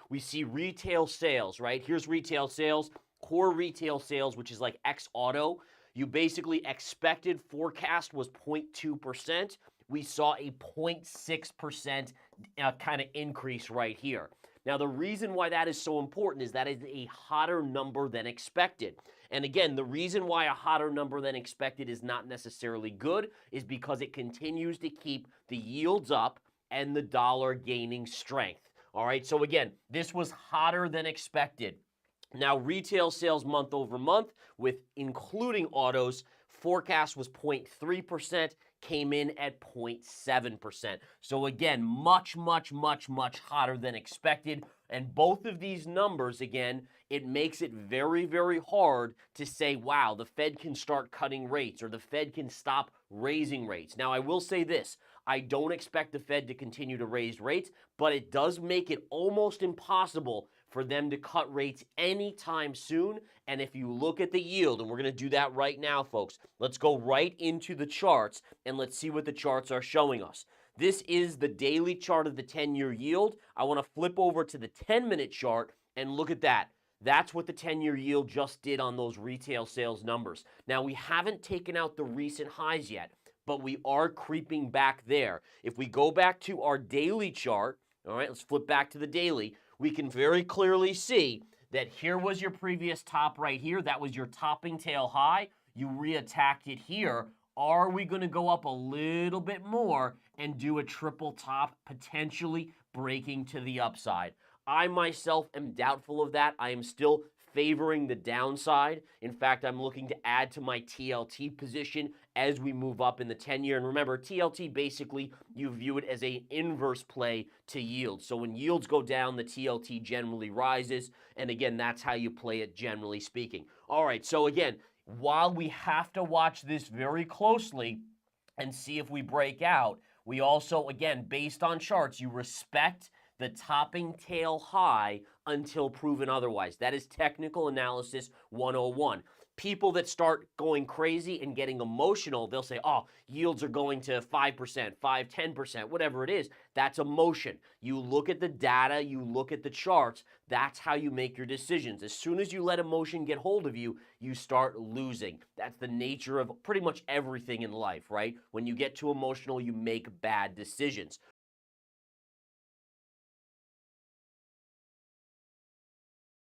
We see retail sales, right? Here's retail sales, core retail sales, which is like X auto. You basically expected forecast was 0.2%. We saw a 0.6% kind of increase right here. Now, the reason why that is so important is that is a hotter number than expected. And again, the reason why a hotter number than expected is not necessarily good is because it continues to keep the yields up and the dollar gaining strength. All right, so again, this was hotter than expected. Now, retail sales month over month, with including autos, forecast was 0.3%, came in at 0.7%. So again, much, much, much, much hotter than expected. And both of these numbers, again, it makes it very, very hard to say, wow, the Fed can start cutting rates or the Fed can stop raising rates. Now, I will say this. I don't expect the Fed to continue to raise rates, but it does make it almost impossible for them to cut rates anytime soon. And if you look at the yield, and we're going to do that right now, folks, let's go right into the charts and let's see what the charts are showing us. This is the daily chart of the 10-year yield. I want to flip over to the 10-minute chart and look at that. That's what the 10-year yield just did on those retail sales numbers. Now, we haven't taken out the recent highs yet, but we are creeping back there. If we go back to our daily chart, all right, let's flip back to the daily, we can very clearly see that here was your previous top right here. That was your topping tail high. You reattacked it here. Are we going to go up a little bit more and do a triple top, potentially breaking to the upside? I myself am doubtful of that. I am still favoring the downside. In fact, I'm looking to add to my TLT position as we move up in the 10-year. And remember, TLT, basically, you view it as an inverse play to yield. So when yields go down, the TLT generally rises. And again, that's how you play it, generally speaking. All right, so again, while we have to watch this very closely and see if we break out, we also, again, based on charts, you respect the topping tail high until proven otherwise. That is technical analysis 101. People that start going crazy and getting emotional, they'll say, oh, yields are going to 5%, 5, 10%, whatever it is. That's emotion. You look at the data, you look at the charts, that's how you make your decisions. As soon as you let emotion get hold of you, you start losing. That's the nature of pretty much everything in life, right? When you get too emotional, you make bad decisions.